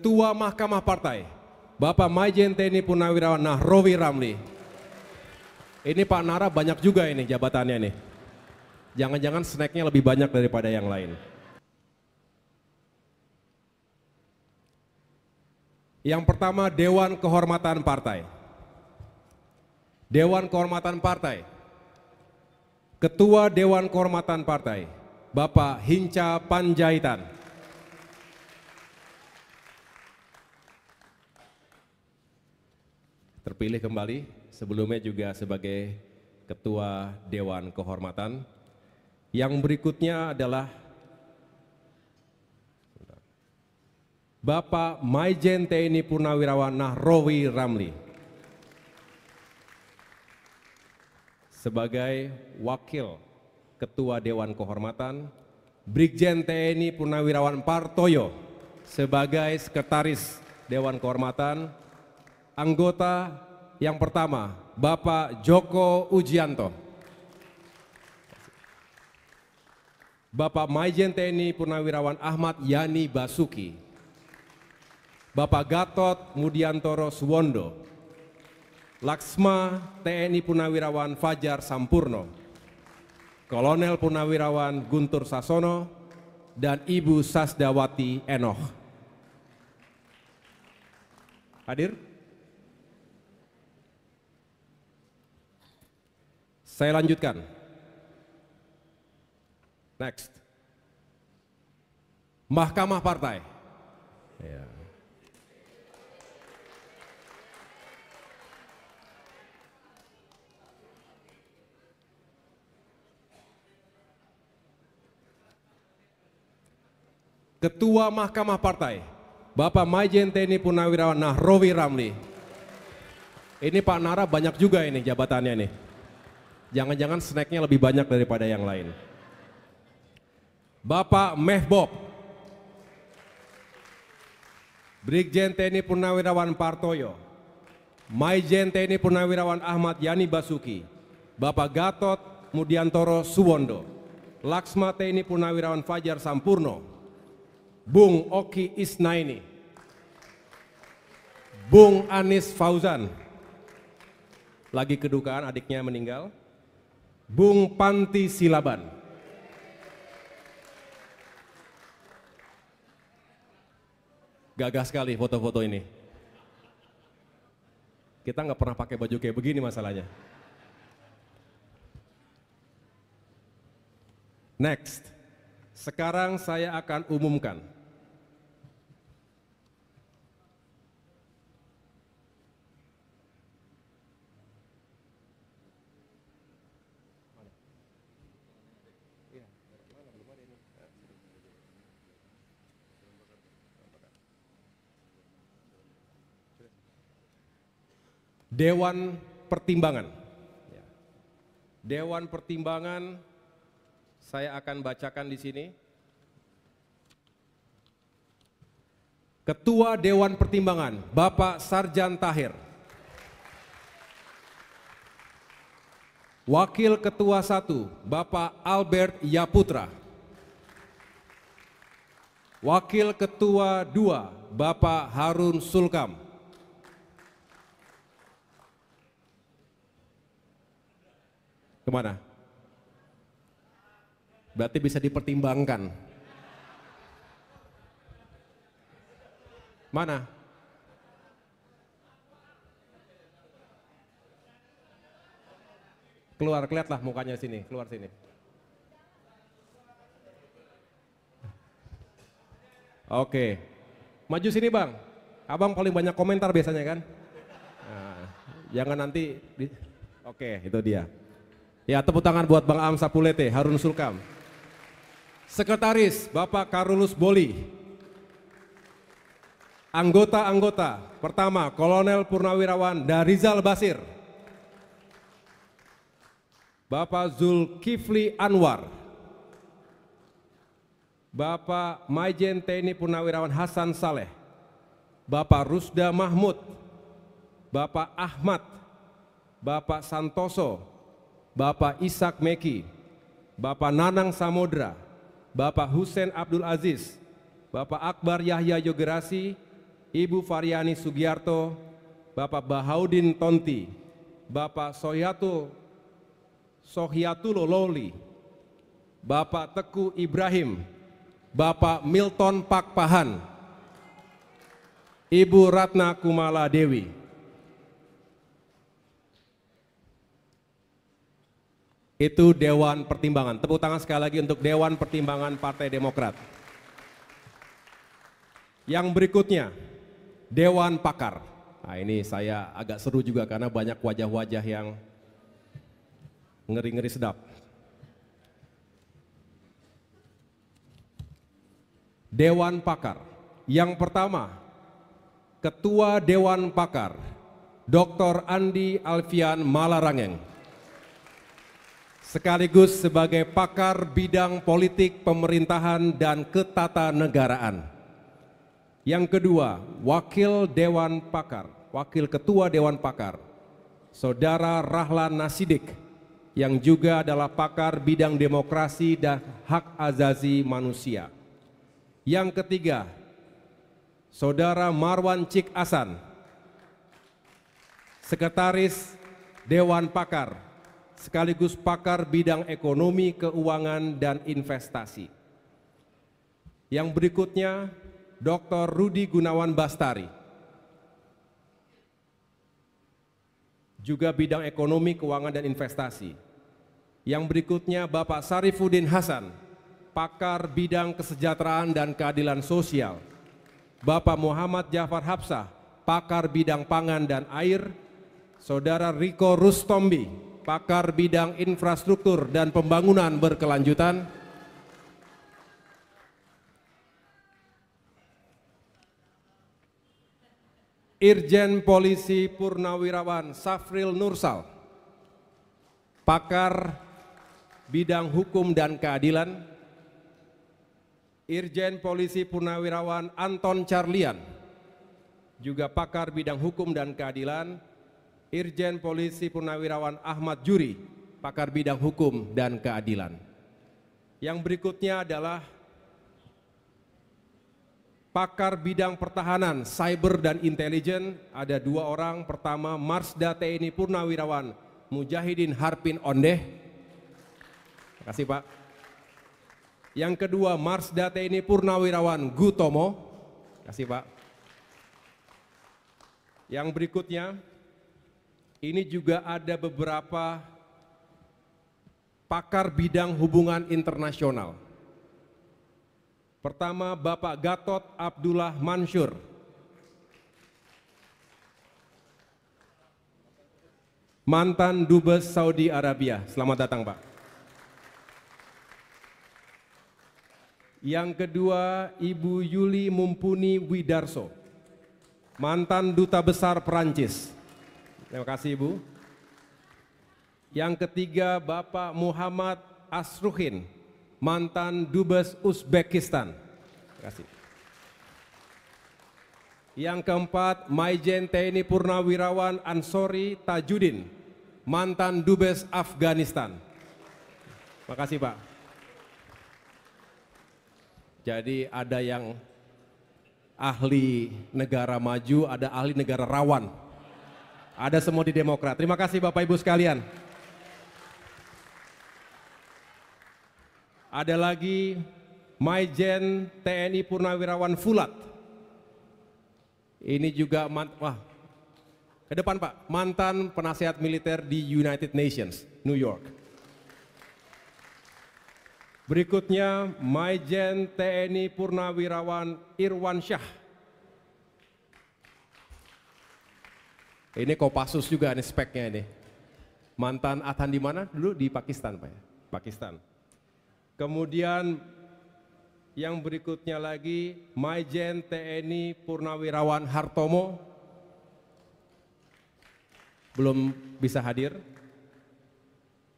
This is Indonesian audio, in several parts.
Ketua Mahkamah Partai, Bapak Maijen TNI Purnawirawan Nahrawi Ramli. Ini Pak Nara banyak juga ini jabatannya nih. Jangan-jangan snacknya lebih banyak daripada yang lain. Yang pertama, Dewan Kehormatan Partai. Dewan Kehormatan Partai. Ketua Dewan Kehormatan Partai, Bapak Hinca Panjaitan. Terpilih kembali, sebelumnya juga sebagai Ketua Dewan Kehormatan. Yang berikutnya adalah Bapak Maijen TNI Purnawirawan Nahrawi Ramli. Sebagai Wakil Ketua Dewan Kehormatan, Brigjen TNI Purnawirawan Partoyo sebagai Sekretaris Dewan Kehormatan. Anggota yang pertama, Bapak Joko Ujianto. Bapak Maijen TNI Purnawirawan Ahmad Yani Basuki. Bapak Gatot Mudiantoro Suwondo. Laksma TNI Purnawirawan Fajar Sampurno. Kolonel Purnawirawan Guntur Sasono dan Ibu Sasdawati Enoh. Hadir? Saya lanjutkan. Next. Mahkamah Partai. Ya. Ketua Mahkamah Partai, Bapak Maijen TNI Purnawirawan Nahrawi Ramli. Ini Pak Nara banyak juga ini jabatannya nih. Jangan-jangan snacknya lebih banyak daripada yang lain. Bapak Mehbob, Brigjen TNI Purnawirawan Partoyo, Maijen TNI Purnawirawan Ahmad Yani Basuki, Bapak Gatot Mudiantoro Suwondo, Laksma TNI Purnawirawan Fajar Sampurno, Bung Oki Isnaini, Bung Anis Fauzan, lagi kedukaan adiknya meninggal, Bung Panti Silaban. Gagah sekali foto-foto ini. Kita nggak pernah pakai baju kayak begini masalahnya. Next, sekarang saya akan umumkan Dewan Pertimbangan. Dewan Pertimbangan saya akan bacakan di sini. Ketua Dewan Pertimbangan, Bapak Sarjan Tahir. Wakil Ketua 1, Bapak Albert Yaputra. Wakil Ketua 2, Bapak Harun Sulkam. Kemana? Berarti bisa dipertimbangkan. Mana? Keluar, lihatlah mukanya sini, keluar sini. Oke, maju sini Bang. Abang paling banyak komentar biasanya kan? Nah, jangan nanti. Oke, itu dia. Ya, tepuk tangan buat Bang Am Sapulete, Harun Sulkam. Sekretaris, Bapak Karulus Boli. Anggota-anggota, pertama Kolonel Purnawirawan Darizal Basir. Bapak Zulkifli Anwar. Bapak Maijen TNI Purnawirawan Hasan Saleh. Bapak Rusda Mahmud. Bapak Ahmad. Bapak Santoso. Bapak Ishak Meki, Bapak Nanang Samodra, Bapak Hussein Abdul Aziz, Bapak Akbar Yahya Yogerasi, Ibu Variani Sugiarto, Bapak Bahaudin Tonti, Bapak Sohiatulo Loli, Bapak Teku Ibrahim, Bapak Milton Pakpahan, Ibu Ratna Kumala Dewi. Itu Dewan Pertimbangan. Tepuk tangan sekali lagi untuk Dewan Pertimbangan Partai Demokrat. Yang berikutnya, Dewan Pakar. Nah, ini saya agak seru juga karena banyak wajah-wajah yang ngeri-ngeri sedap. Dewan Pakar. Yang pertama, Ketua Dewan Pakar, Dr. Andi Alfian Malarangeng. Sekaligus sebagai pakar bidang politik pemerintahan dan ketatanegaraan. Yang kedua, Wakil Dewan Pakar, Wakil Ketua Dewan Pakar, Saudara Rahlan Nasidik, yang juga adalah pakar bidang demokrasi dan hak asasi manusia. Yang ketiga, Saudara Marwan Cik Asan, Sekretaris Dewan Pakar, sekaligus pakar bidang ekonomi, keuangan, dan investasi. Yang berikutnya, Dr. Rudi Gunawan Bastari, juga bidang ekonomi, keuangan, dan investasi. Yang berikutnya, Bapak Sarifudin Hasan, pakar bidang kesejahteraan dan keadilan sosial. Bapak Muhammad Jafar Hapsah, pakar bidang pangan dan air. Saudara Riko Rustombi, pakar bidang infrastruktur dan pembangunan berkelanjutan. Irjen Polisi Purnawirawan Safril Nursal, pakar bidang hukum dan keadilan. Irjen Polisi Purnawirawan Anton Carlian, juga pakar bidang hukum dan keadilan. Irjen Polisi Purnawirawan Ahmad Juri, pakar bidang hukum dan keadilan. Yang berikutnya adalah pakar bidang pertahanan, cyber dan intelijen, ada 2 orang. Pertama, Marsda TNI Purnawirawan Mujahidin Harpin Ondeh. Terima kasih Pak. Yang kedua, Marsda TNI Purnawirawan Gutomo. Terima kasih Pak. Yang berikutnya, ini juga ada beberapa pakar bidang hubungan internasional. Pertama, Bapak Gatot Abdullah Mansur, mantan Dubes Saudi Arabia. Selamat datang Pak. Yang kedua, Ibu Yuli Mumpuni Widarso, mantan Duta Besar Perancis. Terima kasih Ibu. Yang ketiga, Bapak Muhammad Asruhin, mantan Dubes Uzbekistan. Terima kasih. Yang keempat, Maijen TNI Purnawirawan Ansori Tajudin, mantan Dubes Afghanistan. Terima kasih Pak. Jadi ada yang ahli negara maju, ada ahli negara rawan. Ada semua di Demokrat. Terima kasih Bapak Ibu sekalian. Ada lagi Maijen TNI Purnawirawan Fulat. Ini juga ke depan Pak, mantan penasihat militer di United Nations, New York. Berikutnya Maijen TNI Purnawirawan Irwan Syah. Ini Kopassus juga nih speknya ini. Mantan Adhan di mana dulu? Di Pakistan Pak ya? Pakistan. Kemudian yang berikutnya lagi Maijen TNI Purnawirawan Hartomo. Belum bisa hadir.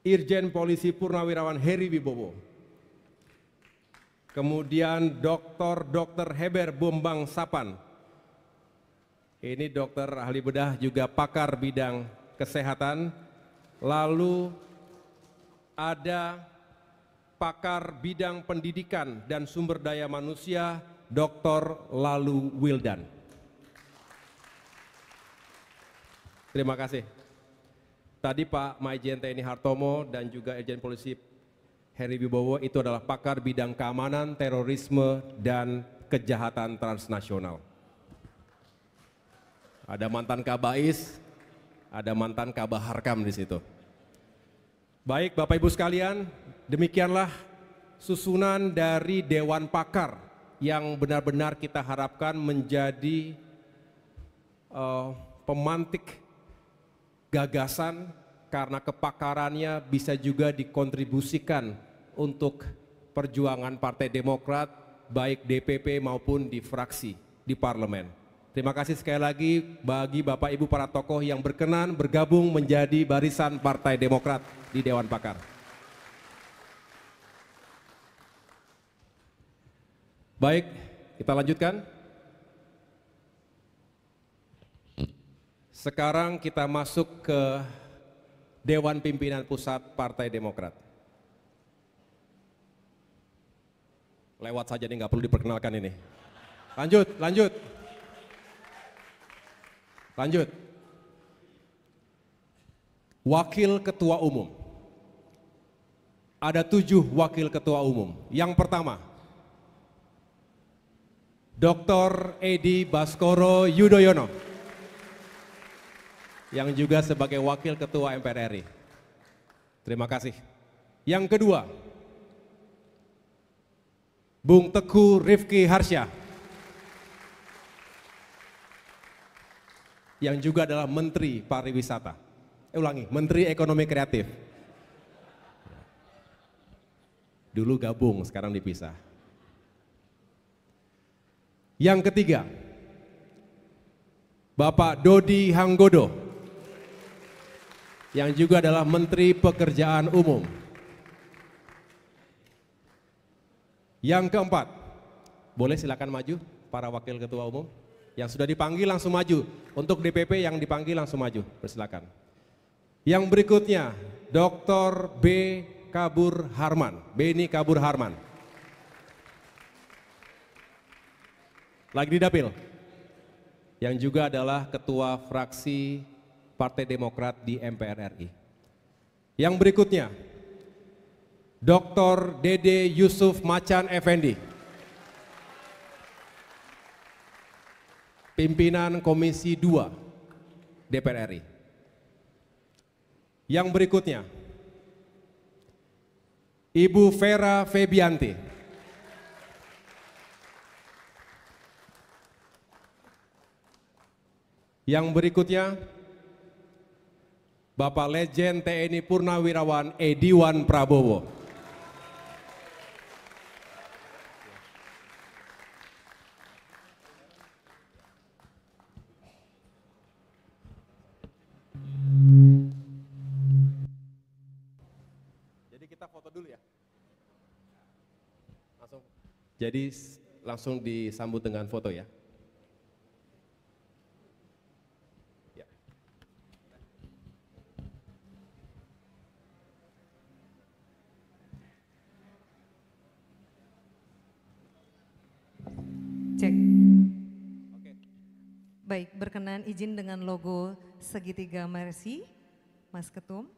Irjen Polisi Purnawirawan Heri Wibowo. Kemudian Dr. Heber Bombang Sapan. Ini dokter ahli bedah juga pakar bidang kesehatan. Lalu ada pakar bidang pendidikan dan sumber daya manusia, Dr. Lalu Wildan. Terima kasih. Tadi Pak Maijen TNI Hartomo dan juga Irjen Polisi Heri Wibowo itu adalah pakar bidang keamanan, terorisme, dan kejahatan transnasional. Ada mantan Kabais, ada mantan Kabaharkam di situ. Baik Bapak Ibu sekalian, demikianlah susunan dari Dewan Pakar yang benar-benar kita harapkan menjadi pemantik gagasan karena kepakarannya bisa juga dikontribusikan untuk perjuangan Partai Demokrat baik DPP maupun di fraksi di parlemen. Terima kasih sekali lagi bagi Bapak Ibu para tokoh yang berkenan bergabung menjadi barisan Partai Demokrat di Dewan Pakar. Baik, kita lanjutkan. Sekarang kita masuk ke Dewan Pimpinan Pusat Partai Demokrat. Lewat saja nih, nggak perlu diperkenalkan ini. Lanjut. Wakil Ketua Umum. Ada 7 Wakil Ketua Umum. Yang pertama, Dr. Edi Baskoro Yudhoyono, yang juga sebagai Wakil Ketua MPR RI. Terima kasih. Yang kedua, Bung Teguh Rifki Harsha, yang juga adalah Menteri Pariwisata. Menteri Ekonomi Kreatif. Dulu gabung, sekarang dipisah. Yang ketiga, Bapak Dodi Hanggodo, yang juga adalah Menteri Pekerjaan Umum. Yang keempat, boleh silakan maju para Wakil Ketua Umum. Yang sudah dipanggil langsung maju. Untuk DPP yang dipanggil langsung maju, persilakan. Yang berikutnya, Dr. Beni Kabur Harman. Lagi di dapil. Yang juga adalah Ketua Fraksi Partai Demokrat di MPR RI. Yang berikutnya, Dr. Dede Yusuf Macan Effendi, pimpinan Komisi 2 DPR RI. Yang berikutnya, Ibu Vera Febianti, yang berikutnya, Bapak Legend TNI Purnawirawan Ediwan Prabowo. Jadi kita foto dulu ya. Langsung disambut dengan foto ya. Cek. Oke. Baik, berkenan izin dengan logo segitiga Mercy, Mas Ketum.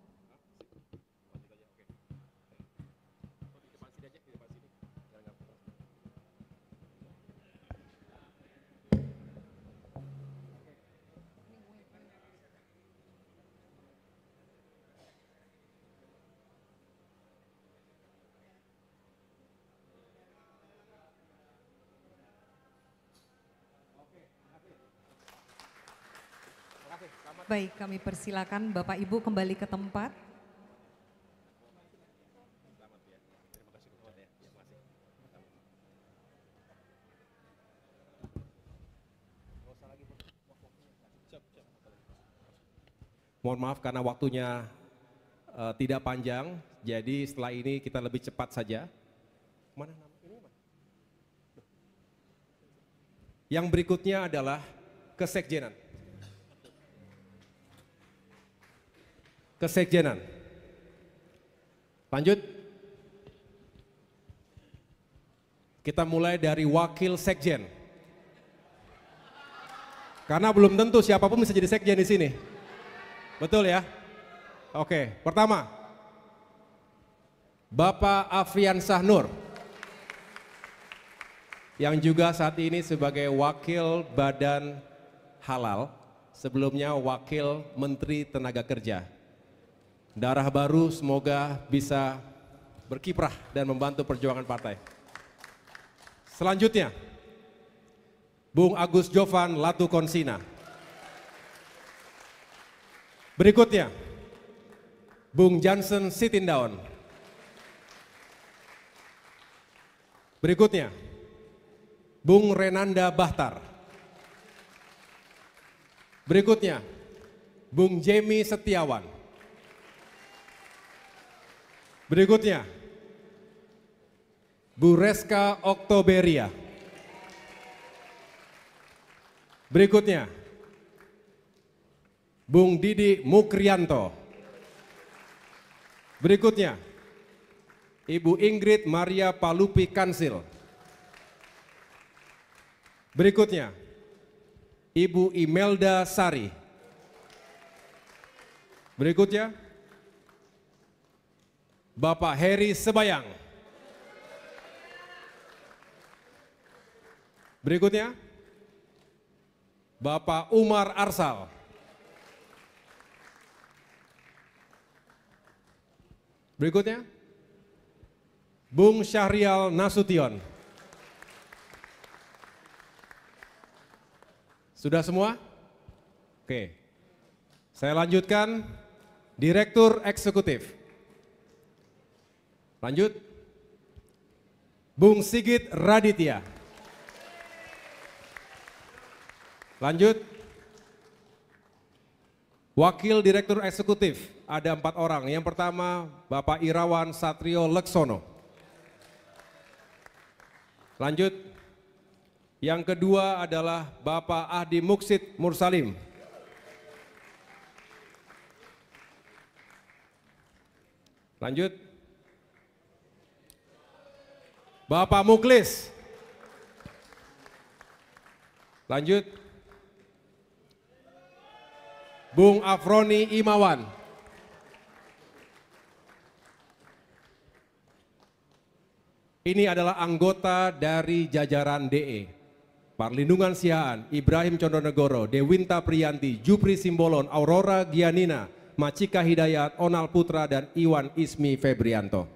Baik, kami persilakan Bapak Ibu kembali ke tempat. Mohon maaf karena waktunya tidak panjang, jadi setelah ini kita lebih cepat saja. Mana nama ini? Yang berikutnya adalah kesekjenan. Kesekjenan. Lanjut. Kita mulai dari wakil sekjen. Karena belum tentu siapapun bisa jadi sekjen di sini. Betul ya? Oke, pertama, Bapak Afriansah Nur, yang juga saat ini sebagai Wakil Badan Halal, sebelumnya Wakil Menteri Tenaga Kerja. Darah baru semoga bisa berkiprah dan membantu perjuangan partai. Selanjutnya, Bung Agus Jovan Latukonsina. Berikutnya, Bung Jansen Sitindaun. Berikutnya, Bung Renanda Bahtar. Berikutnya, Bung Jemi Setiawan. Berikutnya, Bu Reska Oktoberia. Berikutnya, Bung Didi Mukrianto. Berikutnya, Ibu Ingrid Maria Palupi Kansil. Berikutnya, Ibu Imelda Sari. Berikutnya, Bapak Heri Sebayang. Berikutnya, Bapak Umar Arsal. Berikutnya, Bung Syahrial Nasution. Sudah semua? Oke. Saya lanjutkan, Direktur Eksekutif. Lanjut. Bung Sigit Raditya. Lanjut. Wakil Direktur Eksekutif, ada 4 orang. Yang pertama, Bapak Irawan Satrio Leksono. Lanjut. Yang kedua adalah Bapak Ahdi Muksid Mursalim. Lanjut. Bapak Muklis. Lanjut. Bung Afroni Imawan. Ini adalah anggota dari jajaran DE. Parlindungan Sihaan, Ibrahim Condonegoro, Dewinta Priyanti, Jupri Simbolon, Aurora Gianina, Macika Hidayat, Onal Putra, dan Iwan Ismi Febrianto.